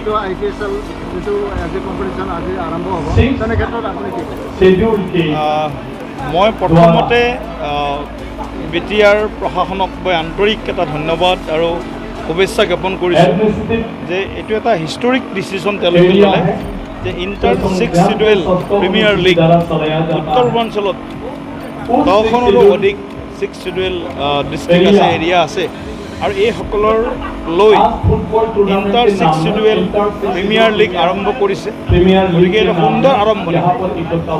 যিটো ISPL যিটো আজি কম্পিটিশ্যন আজি আৰম্ভ হ'ব তেনে ক্ষেত্ৰত আপুনি কি মই প্ৰথমতে BTR প্ৰশাসনক মই আন্তৰিক এটা ধন্যবাদ আৰু শুভেচ্ছা জ্ঞাপন কৰিছোঁ যে এইটো এটা হিষ্টৰিক ডিচিশ্যন তেওঁলোকে ল'লে যে ইণ্টাৰ 6 শিডিউল প্ৰিমিয়াৰ লীগ উত্তৰ পূৰ্বাঞ্চলত 10খনৰো অধিক 6 শিডিউল ডিষ্ট্ৰিক্ট আছে এৰিয়া আছে আৰু এইসকলৰ লৈ ইণ্টাৰ 6 শিডিউল প্ৰিমিয়াৰ লীগ আৰম্ভ কৰিছে গতিকে এটা সুন্দৰ আৰম্ভণি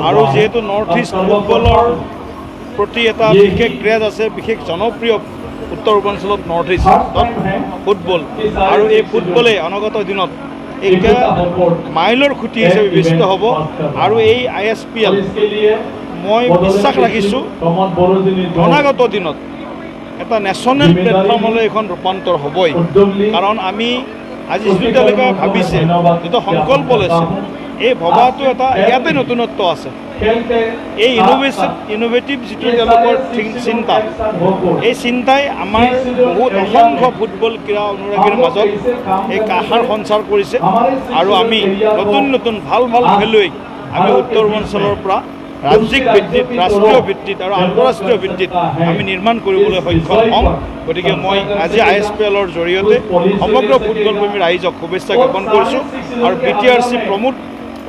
আৰু যিহেতু নৰ্থ ইষ্ট ফুটবলৰ প্ৰতি এটা বিশেষ ক্ৰেজ আছে বিশেষ জনপ্ৰিয় উত্তৰ পূৰ্বাঞ্চলত নৰ্থ ইষ্টত ফুটবল আৰু এই ফুটবলে অনাগত দিনত একটা মাইলৰ খুঁটি হিচাপে বিবেচিত হ'ব আৰু এই ISPL মই বিশ্বাস ৰাখিছোঁ অনাগত দিনত এটা নেশ্যনেল প্লেটফৰ্মলৈ এখন ৰূপান্তৰ হ'বই কাৰণ আমি আজি যিটো তেওঁলোকে ভাবিছে যিটো সংকল্প লৈছে এই ভবাটো এটা ইয়াতে নতুনত্ব আছে এই ইনোভেটিভ যিটো তেওঁলোকৰ চিন্তা এই চিন্তাই আমাৰ বহুত অসংখ্য ফুটবল ক্ৰীড়া অনুৰাগীৰ মাজত এই আশাৰ সঞ্চাৰ কৰিছে আৰু আমি নতুন নতুন ভাল ভাল খেলুৱৈ আমি উত্তৰ পূৰ্বাঞ্চলৰ পৰা ৰাজ্যিক ভিত্তিত ৰাষ্ট্ৰীয় ভিত্তিত আৰু আন্তঃৰাষ্ট্ৰীয় ভিত্তিত আমি নিৰ্মাণ কৰিবলৈ সক্ষম হ'ম গতিকে মই আজি ISPLৰ জৰিয়তে সমগ্ৰ ফুটবলপ্ৰেমী ৰাইজক শুভেচ্ছা জ্ঞাপন কৰিছোঁ আৰু BTRC প্ৰমোদ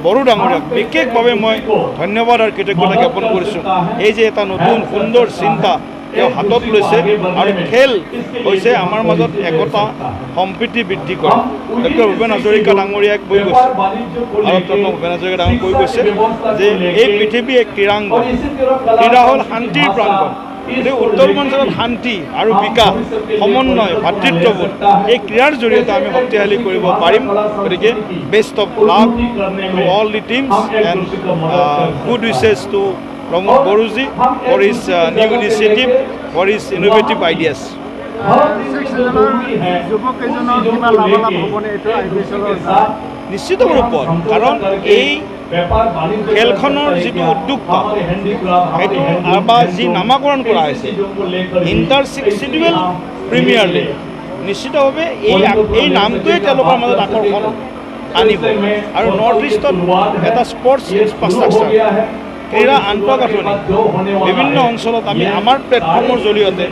বড়ো ডাঙৰীয়াক বিশেষভাৱে মই ধন্যবাদ আৰু কৃতজ্ঞতা জ্ঞাপন কৰিছোঁ এই যে এটা নতুন সুন্দৰ চিন্তা তেওঁ হাতত লৈছে আৰু খেল হৈছে আমাৰ মাজত একতা সম্প্ৰীতি বৃদ্ধি কৰে ডক্টৰ ভূপেন হাজৰিকা ডাঙৰীয়াক কৈ গৈছে ভাৰতৰত্ন ভূপেন হাজৰিকা ডাঙৰীয়াক কৈ গৈছে যে এই পৃথিৱী এক ক্ৰীড়াংগন ক্ৰীড়া হ'ল শান্তিৰ প্ৰাংগণ গতিকে উত্তৰ পূৰ্বাঞ্চলত শান্তি আৰু বিকাশ সমন্বয় ভাতৃত্ববোধ এই ক্ৰীড়াৰ জৰিয়তে আমি শক্তিশালী কৰিব পাৰিম গতিকে best of luck to all the teams and good wishes to Pramod Boruji for his new initiative, for his innovative ideas. নিশ্চিত ৰূপত কাৰণ এই খেলখনৰ যিটো উদ্যোক্তা সেইটো বা যি নামাকৰণ কৰা হৈছে ইণ্টাৰ 6 শিডিউল প্ৰিমিয়াৰ লীগ নিশ্চিতভাৱে এই নামটোৱে তেওঁলোকৰ মাজত আকৰ্ষণ আনিব আৰু নৰ্থ ইষ্টত এটা স্পৰ্টছ ইনফ্ৰাষ্ট্ৰাকচাৰ ক্ৰীড়া আন্তঃগাঁথনি বিভিন্ন অঞ্চলত আমি আমাৰ প্লেটফৰ্মৰ জৰিয়তে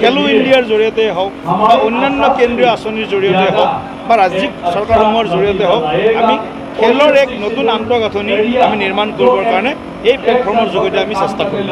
খেলো ইণ্ডিয়াৰ জৰিয়তে হওক বা অন্যান্য কেন্দ্ৰীয় আঁচনিৰ জৰিয়তে হওক বা ৰাজ্যিক চৰকাৰসমূহৰ জৰিয়তে হওক আমি খেলৰ এক নতুন আন্তঃগাঁথনি আমি নিৰ্মাণ কৰিবৰ কাৰণে এই প্লেটফৰ্মৰ যোগেদি আমি চেষ্টা কৰিম